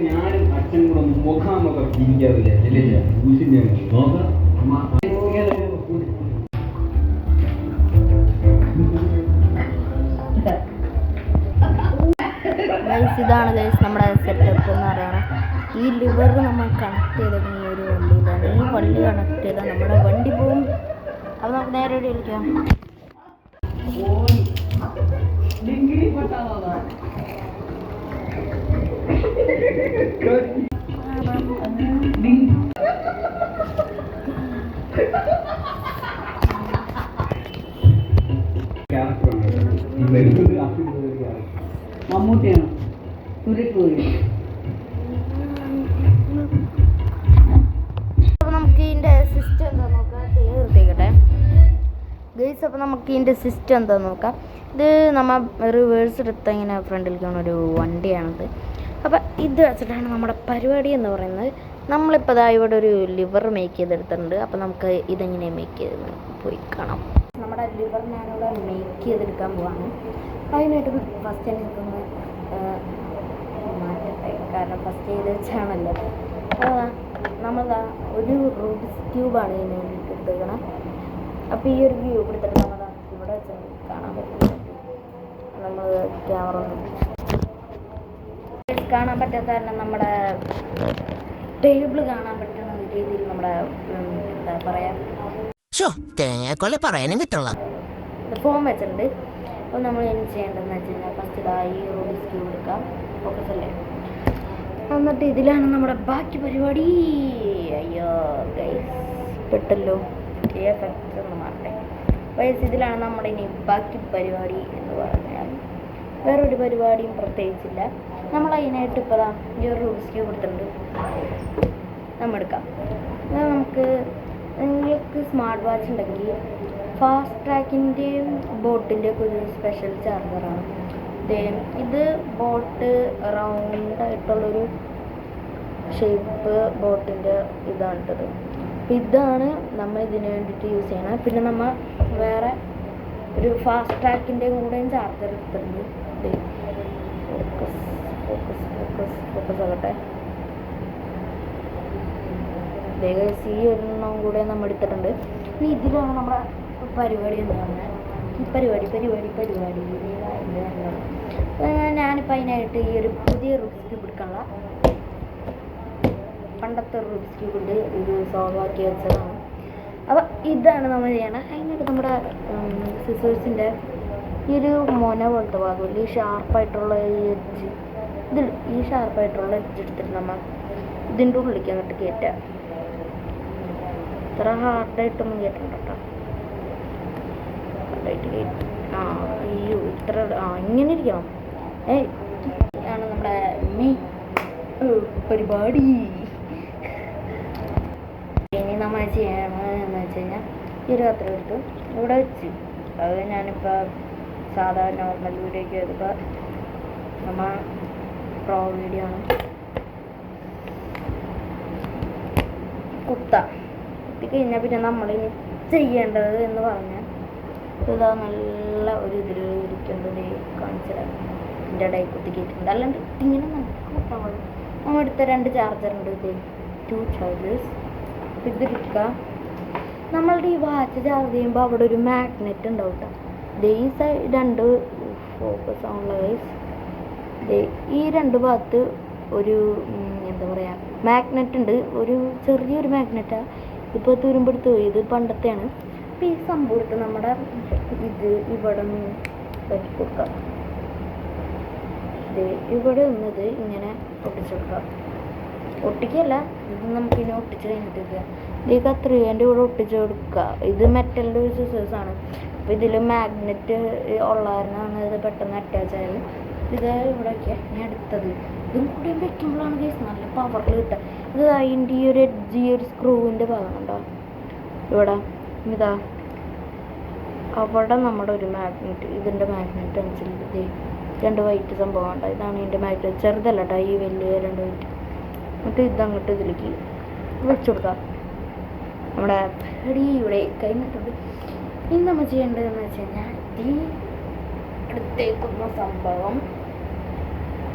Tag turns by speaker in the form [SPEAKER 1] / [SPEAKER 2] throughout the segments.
[SPEAKER 1] ഞാനും അച്ഛനും കൂടെ മുഖാമുഖം ഇരിക്കാറില്ല നോക്കാം.
[SPEAKER 2] ഇതാണ് ഗൈസ് നമ്മുടെ സെറ്റപ്പ് എന്ന് പറയുന്നത്. ഈ ലിവർ നമ്മൾ കണക്ട് ചെയ്തത് ഈ ഒരു വണ്ടിയിലാണ്. ഈ വണ്ടി കണക്ട് ചെയ്താൽ നമ്മുടെ വണ്ടി പോകും. അപ്പോൾ നമുക്ക് നേരെ ഇവിടെ വിളിക്കാം.
[SPEAKER 3] മമ്മൂട്ടിയാണ് തുരിക്കൂരി.
[SPEAKER 2] അപ്പോൾ നമുക്ക് ഇതിൻ്റെ സിസ്റ്റം എന്താ നോക്കാം. തീർത്തിക്കട്ടെ ഗൈസ്. അപ്പോൾ നമുക്ക് ഇതിൻ്റെ സിസ്റ്റം എന്താ നോക്കാം. ഇത് നമ്മൾ റിവേഴ്സ് എടുത്ത ഇങ്ങനെ ഫ്രണ്ടിലേക്ക് പോകുന്ന ഒരു വണ്ടിയാണിത്. അപ്പോൾ ഇത് വെച്ചിട്ടാണ് നമ്മുടെ പരിപാടി എന്ന് പറയുന്നത്. നമ്മളിപ്പോൾ ഇവിടെ ഒരു ലിവർ മേക്ക് ചെയ്തെടുത്തിട്ടുണ്ട്. അപ്പോൾ നമുക്ക് ഇതെങ്ങനെ മേക്ക് ചെയ്ത് പോയി കാണാം. നമ്മുടെ ലിവർ ഞാനിവിടെ മേക്ക് ചെയ്തെടുക്കാൻ പോവാണ്. അതിനായിട്ട് ഫസ്റ്റ് തന്നെ ഇതൊന്ന് മാറ്റട്ടെ, കാരണം ഫസ്റ്റ് ചെയ്ത് വെച്ചാണല്ലോ. അപ്പോൾ നമ്മളിതാ ഒരു റൂബിക്സ് ക്യൂബാണ് ഇതിന് വേണ്ടിയിട്ട് എടുത്തേക്കണം. അപ്പോൾ ഈ ഒരു ക്യൂബ് എടുത്തിട്ട് നമ്മൾ ഇവിടെ വെച്ച് കാണാൻ പറ്റും. നമ്മൾ ക്യാമറ ഒന്നും കാണാൻ പറ്റാത്ത കാരണം നമ്മുടെ ടേബിൾ കാണാൻ പറ്റുന്ന രീതിയിൽ നമ്മുടെ എന്താ പറയുക
[SPEAKER 4] പറയാനും കിട്ടുള്ള
[SPEAKER 2] ഫോം വെച്ചിട്ടുണ്ട്. അപ്പോൾ നമ്മൾ എന്ത് ചെയ്യേണ്ടതെന്ന് വെച്ച് കഴിഞ്ഞാൽ ഫസ്റ്റ് ഈ റൂബിക്സ് ക്യൂബ് എടുക്കാം. ഫോക്കസ് അല്ലേ. എന്നിട്ട് ഇതിലാണ് നമ്മുടെ ബാക്കി പരിപാടി. അയ്യോ ഗൈസ് പെട്ടല്ലോ. എഫക്റ്റ് ഒന്ന് മാറട്ടെ ഗൈസ്. ഇതിലാണ് നമ്മുടെ ഇനി ബാക്കി പരിപാടി എന്ന് പറഞ്ഞാൽ വേറൊരു പരിപാടിയും പ്രത്യേകിച്ചില്ല. നമ്മൾ അതിനായിട്ട് ഇപ്പോൾ ഈ ഒരു റൂബിക്സ് ക്യൂബ് എടുത്തിട്ടുണ്ട്. നമ്മൾ എടുക്കാം. നമുക്ക് നിങ്ങൾക്ക് സ്മാർട്ട് വാച്ച് ഉണ്ടെങ്കിൽ ഫാസ്റ്റ് ട്രാക്കിൻ്റെയും ബോട്ടിൻ്റെയൊക്കെ ഒരു സ്പെഷ്യൽ ചാർജറാണ് ഇത്. ബോട്ട് റൗണ്ടായിട്ടുള്ളൊരു ഷേപ്പ് ബോട്ടിൻ്റെ ഇതാണ് ഇട്ടത്. അപ്പോൾ ഇതാണ് നമ്മൾ ഇതിന് വേണ്ടിയിട്ട് യൂസ് ചെയ്യണം. പിന്നെ നമ്മൾ വേറെ ഒരു ഫാസ്റ്റ് ട്രാക്കിൻ്റെയും കൂടെയും ചാർജർ എടുത്തിട്ടുണ്ട്. ഫോക്കസ് ഫോക്കസ് ഫോക്കസ് ഫോക്കസ് ആകട്ടെ. ഈ ഒരെണ്ണം കൂടെ നമ്മൾ എടുത്തിട്ടുണ്ട്. ഇനി ഇതിലാണ് നമ്മുടെ പരിപാടി എന്ന് പറഞ്ഞാൽ ഈ പരിപാടി ഞാനിപ്പോൾ അതിനായിട്ട് ഈ ഒരു പുതിയ റൂബിക്സ് ക്യൂബ് എടുക്കാനുള്ള പണ്ടത്തെ റൂബിക്സ് ക്യൂബ് ഉണ്ട്. ഇത് സോൾവ് ആക്കി വെച്ചതാണ്. അപ്പോൾ ഇതാണ് നമ്മൾ ചെയ്യണം. അതിനായിട്ട് നമ്മുടെ സിസേഴ്സിൻ്റെ ഈ ഒരു മൊന പോലത്തെ ഭാഗമില്ല, ഈ ഷാർപ്പായിട്ടുള്ള ഈ എഡ്ജ് ഈ ഷാർപ്പായിട്ടുള്ള എഡ്ജ് എടുത്തിട്ട് നമ്മൾ ഇതിൻ്റെ ഉള്ളിലേക്ക് അങ്ങോട്ട് കയറ്റാം. ഇത്ര ഹാർഡായിട്ടൊന്നും കയറ്റണ്ട കേട്ടോ. ഹാർഡായിട്ട് കയറ്റും. അയ്യോ ഇത്ര ഇങ്ങനെ ഇരിക്കണം. ആണ് നമ്മുടെ പരിപാടി. ഇനി നമ്മൾ ചെയ്യണമെന്ന് വെച്ച് കഴിഞ്ഞാൽ ഈ ഒരു കത്രിക എടുത്ത് ഇവിടെ വെച്ച് അത് ഞാനിപ്പോൾ സാധാ നോർമൽ വീഡിയോയ്ക്ക് ചെയ്തപ്പോൾ നമ്മൾ പ്രോ വീഡിയോ ആണ്. കുത്തിക്കഴിഞ്ഞാൽ പിന്നെ നമ്മളിനി ചെയ്യേണ്ടത് എന്ന് പറഞ്ഞാൽ ഇതാ നല്ല ഒരു ഇതിൽ ഇരിക്കുന്നത് കാണിച്ചുതരാം. എൻ്റെ ഇടയിൽ കുത്തിക്കിയിട്ടുണ്ട്. അല്ലാണ്ട് ഇങ്ങനെ കുത്താൻ പാടില്ല. നമ്മൾ എടുത്ത 2 ചാർജറുണ്ട്. ഇത് 2 ചാർജേഴ്സ്. ഇതിരിക്കുക. നമ്മളുടെ ഈ വാച്ച് ചാർജ് ചെയ്യുമ്പോൾ അവിടെ ഒരു മാഗ്നറ്റ് ഉണ്ടാവും കേട്ടോ. ഈ സൈഡ് 2 ഫോക്കസ് ആണുള്ള ഗൈസ്. ഈ 2 ഭാഗത്ത് ഒരു എന്താ പറയുക മാഗ്നറ്റ് ഉണ്ട്. ഒരു ചെറിയൊരു മാഗ്നറ്റാണ്. ഇപ്പോൾ തുരുമ്പെടുത്ത് പോയി. ഇത് പണ്ടത്തെയാണ്. അപ്പോൾ ഈ സംഭവം എടുത്ത് നമ്മുടെ ഇത് ഇവിടെ നിന്ന് വെച്ച് കൊടുക്കാം. ഇവിടെ ഒന്നത് ഇങ്ങനെ ഒട്ടിച്ചെടുക്കാം. ഒട്ടിക്കല്ല, ഇത് നമുക്കിനി ഒട്ടിച്ച് കഴിഞ്ഞിട്ട് ഈ കത്രികേൻ്റെ കൂടെ ഒട്ടിച്ച് കൊടുക്കുക. ഇത് മെറ്റലിൻ്റെ ഒരു സിസേഴ്സാണ്. അപ്പോൾ ഇതിൽ മാഗ്നറ്റ് ഉള്ള കാരണമാണ് ഇത് പെട്ടെന്ന് അറ്റാച്ച് ആയത്. ഇത് ഇവിടെ വയ്ക്കുക. ഇനി അടുത്തത് ഇതും കൂടി വെക്കുമ്പോഴാണ് കേസ് നല്ല പവറിൽ കിട്ടുക. ഇത് അതിൻ്റെ ഈ ഒരു എഡ്ജ് ഈ ഒരു സ്ക്രൂവിൻ്റെ ഭാഗം ഉണ്ടോ ഇവിടെ ഇതാ അവിടെ നമ്മുടെ ഒരു മാഗ്നറ്റ് ഇതിൻ്റെ മാഗ്നറ്റ് അനുസരിച്ച് 2 വൈറ്റ് സംഭവം ഉണ്ടോ. ഇതാണ് ഇതിൻ്റെ മാഗ്നറ്റ്. ചെറുതല്ല കേട്ടോ ഈ വലിയ 2 വൈറ്റ്. എന്നിട്ട് ഇതങ്ങോട്ട് ഇതിലേക്ക് വെച്ചു കൊടുക്കാം. നമ്മുടെ ഇവിടെ കഴിഞ്ഞിട്ടുണ്ട്. ഇനി നമ്മൾ ചെയ്യേണ്ടതെന്ന് വെച്ച് കഴിഞ്ഞാൽ ഈ എടുത്തേക്കുന്ന സംഭവം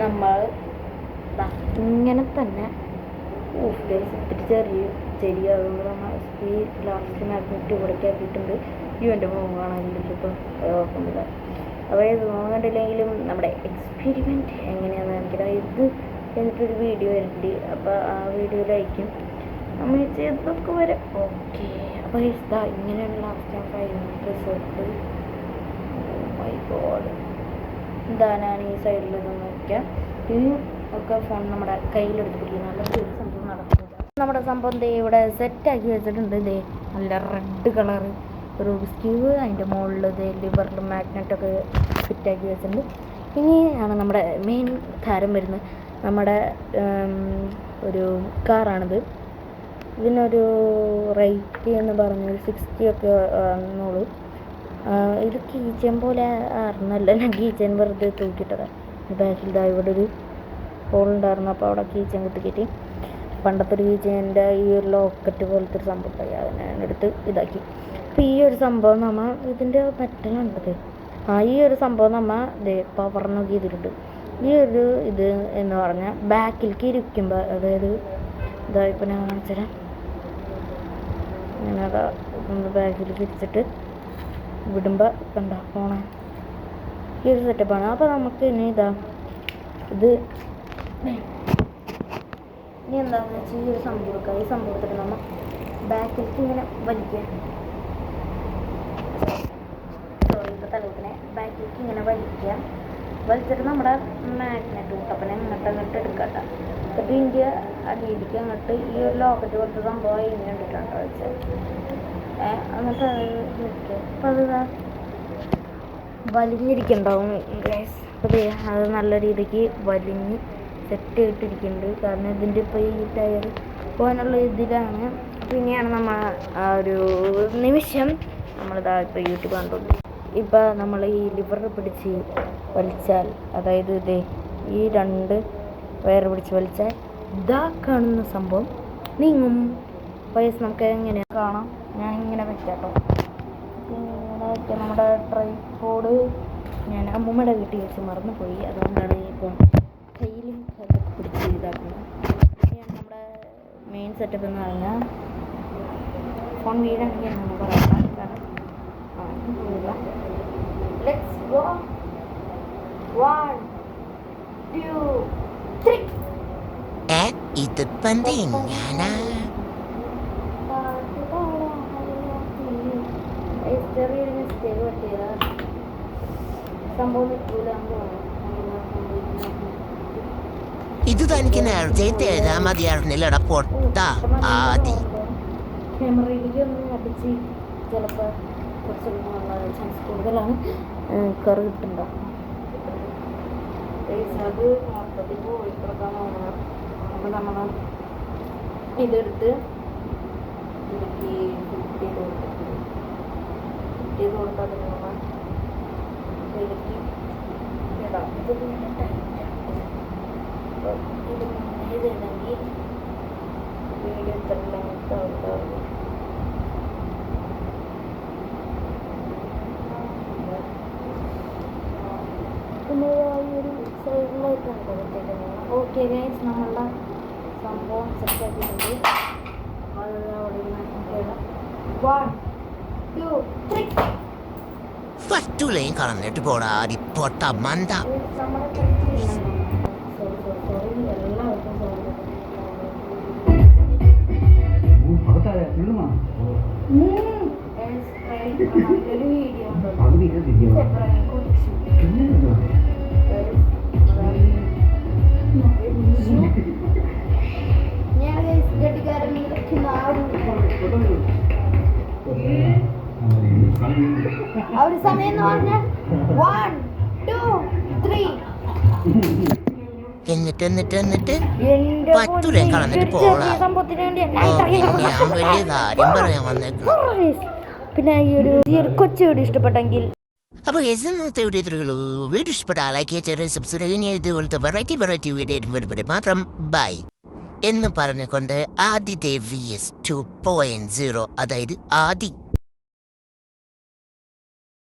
[SPEAKER 2] നമ്മൾ ഇങ്ങനെ തന്നെ ഒത്തിരി ചെറിയാകുമ്പോൾ നമ്മൾ ഈ ലാസ്റ്റ് മാഗ്നറ്റ് ഇവിടേക്ക് ആക്കിയിട്ടുണ്ട്. എൻ്റെ മുഖം കാണാനില്ല ഇപ്പം ഓർക്കുന്നില്ല. അപ്പോൾ ഇത് കണ്ടില്ലെങ്കിലും നമ്മുടെ എക്സ്പെരിമെൻറ്റ് എങ്ങനെയാണെന്ന് എനിക്കറിയാം. ഇത് എനിക്കൊരു വീഡിയോ വരുന്നുണ്ട്, അപ്പോൾ ആ വീഡിയോയിലായിരിക്കും നമ്മൾ ചെയ്തൊക്കെ വരാം. ഓക്കെ, അപ്പോൾ ഇതാ ഇങ്ങനെയാണ് ലാസ്റ്റ് ഞാൻ ഫൈനൽ റിസൾട്ട്. മൈ ഗോഡ്, എന്താ ഞാൻ ഈ സൈഡിൽ ഇത് നോക്കിയാൽ ഇനി ഒക്കെ ഫോൺ നമ്മുടെ കയ്യിലെടുത്ത് പിടിക്കുന്ന നല്ല സംഭവം നടക്കില്ല. നമ്മുടെ സംഭവം ദേ ഇവിടെ സെറ്റാക്കി വെച്ചിട്ടുണ്ട്. ഇതേ നല്ല റെഡ് കളറ് റൂബിക്സ് ക്യൂബ്, അതിൻ്റെ മുകളിൽ ഇതേ ലിവറിൽ മാഗ്നറ്റൊക്കെ ഫിറ്റാക്കി വെച്ചിട്ടുണ്ട്. ഇനിയാണ് നമ്മുടെ മെയിൻ താരം വരുന്നത്. നമ്മുടെ ഒരു കാറാണിത്. ഇതിനൊരു റേറ്റ് എന്ന് പറഞ്ഞ് 60 ഒക്കെ ആണെന്നുള്ളൂ. ഇത് കീച്ചൻ പോലെ ആയിരുന്നല്ല, ഞാൻ കീച്ചൻ വെറുതെ തൂക്കിയിട്ടതാണ്. ബാക്കിൽ ഇവിടെ ഒരു ഹോളുണ്ടായിരുന്നു, അപ്പോൾ അവിടെ കീച്ചൻ കുത്തിക്കറ്റി പണ്ടത്തെ ഒരു കീച്ചൻ്റെ ഈ ഒരു ലോക്കറ്റ് പോലത്തെ ഒരു സംഭവം ഉണ്ടായി, അതിനെ എടുത്ത് ഇതാക്കി. അപ്പോൾ ഈ ഒരു സംഭവം നമ്മൾ ഇതിൻ്റെ പറ്റലുണ്ടത്. ഈ ഒരു സംഭവം നമ്മൾ പവർ നോക്കി ചെയ്തിട്ടുണ്ട്. ഈ ഒരു ഇത് എന്ന് പറഞ്ഞാൽ ബാക്കിലേക്ക് ഇരിക്കുമ്പോൾ, അതായത് ഇതാ ഇപ്പം ഞാൻ കാണിച്ചുതരാം. അങ്ങനെ അതാ ഒന്ന് ബാക്കിലേക്ക് ഇരിച്ചിട്ട് വിടുമ്പോൾ കണ്ട പോണ ഈ ഒരു സെറ്റപ്പാണ്. അപ്പോൾ നമുക്ക് ഇനി ഇതാ ഇത് ഇനി എന്താണെന്ന് വെച്ചാൽ ഈ ഒരു സംഭവം എടുക്കുക. ഈ സംഭവത്തിൽ നമ്മൾ ബാക്കിലേക്ക് ഇങ്ങനെ വലിക്കുക. ഇപ്പോൾ തലത്തിനെ ബാക്കിലേക്ക് ഇങ്ങനെ വലിച്ചിട്ട് നമ്മുടെ മാഗ്നറ്റ് കൂട്ടപ്പനെ അങ്ങോട്ട് എടുക്കട്ട. എന്നിട്ട് ഇന്ത്യ അടിയിലേക്ക് അങ്ങോട്ട് ഈ ഒരു ലോക്കറ്റ് പോലത്തെ സംഭവം ഇങ്ങനെ കണ്ടിട്ടുണ്ടോ വെച്ചാൽ എന്നിട്ട് അത് നിൽക്കുക. അപ്പം അത് വലിഞ്ഞിരിക്കുന്നുണ്ടാവും ഗൈസ്. അപ്പോൾ അത് നല്ല രീതിക്ക് വലിഞ്ഞ് സെറ്റ് ചെയ്തിട്ടിരിക്കുന്നുണ്ട്. കാരണം ഇതിൻ്റെ ഇപ്പോൾ ഈ ടയർ പോകാനുള്ള ഇതിലാണ്. അപ്പോൾ ഇനിയാണ് നമ്മൾ ആ ഒരു നിമിഷം നമ്മളിതാ ഇപ്പോൾ യൂട്യൂബ് കണ്ടുകൊണ്ട് ഇപ്പോൾ നമ്മൾ ഈ ലിവർ പിടിച്ച് വലിച്ചാൽ, അതായത് ഇതേ ഈ 2 വയർ പിടിച്ച് വലിച്ചാൽ ഇതാ കാണുന്ന സംഭവം നീങ്ങും. വയസ്സ് നമുക്ക് എങ്ങനെ കാണാം. ഞാൻ ഇങ്ങനെ വെച്ചാട്ടോ. ഇങ്ങനെ വെച്ചാൽ നമ്മുടെ ട്രൈപോഡ് ഞാൻ അമ്മൂമ്മയുടെ വീട്ടിൽ വെച്ച് മറന്നുപോയി, അതുകൊണ്ടാണ് ഇപ്പം കയ്യിലും കല്ലൊക്കെ പിടിച്ച് ഇതാക്കുന്നത്. ഇനിയാണ് നമ്മുടെ മെയിൻ സെറ്റപ്പ് എന്ന് പറഞ്ഞാൽ ഫോൺ വീടാണെങ്കിൽ നമ്മൾ പറയാം. കാരണം ലെറ്റ്സ് ഗോ 1 2 3.
[SPEAKER 4] ഇത് ഞാനാ
[SPEAKER 2] ചെറിയൊരു മിസ്റ്റേക്ക് പറ്റിയതാ. സംഭവം നിൽക്കൂലെന്ന്
[SPEAKER 4] ഇത് തനിക്ക് നേരത്തെ എഴുതാൻ മതിയായിരുന്നില്ലട പൊട്ട ആദി.
[SPEAKER 2] ക്യാമറയിലേക്ക് ഒന്ന് അടിച്ച് ചിലപ്പോൾ കുറച്ച് ചാൻസ് കൂടുതലാണ് കറി കിട്ടുന്നുണ്ടാവും. അത് മൊത്തത്തിൽ പോയി കൊടുക്കാൻ തോന്നണം. അപ്പോൾ നമ്മൾ ഇതെടുത്ത് ഇതിലേക്ക് ഫിറ്റ് ചെയ്ത് കൊടുത്താൽ നമ്മൾ ഇതിലേക്ക് ഇടാം. ഇത് പിന്നെ ടൈറ്റാണ്. അപ്പോൾ ഇത് ചെയ്തിട്ടുണ്ടെങ്കിൽ വീഡിയോ ഇത്രയെല്ലാം ഉണ്ടാവും. പിന്നെ ഈ ഒരു സൈഡിലായിട്ടാണ് കൊടുത്തിട്ടുള്ളത്. ഓക്കെ ഗൈസ്, നമ്മളുടെ സംഭവം സെറ്റാക്കിയിട്ടുണ്ട്. അത് അവിടെ 1 2 3.
[SPEAKER 4] ഫസ്റ്റുലേയും കളഞ്ഞിട്ട് പോടാ ആദി പൊട്ട മന്ദ.
[SPEAKER 2] ആ ഒരു സമയം എന്ന് പറഞ്ഞാൽ 1 2 3.
[SPEAKER 4] എന്നിട്ട് പറ്റുലേയും കളഞ്ഞിട്ട് പോടാ. ഞാൻ വലിയ കാര്യം പറയാൻ വന്നേക്കുന്നു.
[SPEAKER 2] പിന്നെ ഈ ഒരു കൊച്ചു വീഡിയോ ഇഷ്ടപ്പെട്ടെങ്കിൽ
[SPEAKER 4] അപ്പോൾ ഇന്നത്തെ വീഡിയോ ഇഷ്ടപ്പെട്ടാൽ ലൈക്ക് ചെറിയ സബ്സ്ക്രൈബ് ഇതുപോലത്തെ വെറൈറ്റി വീഡിയോ മാത്രം ബൈ എന്ന് പറഞ്ഞുകൊണ്ട് ആദി VS 2.0, അതായത് ആദി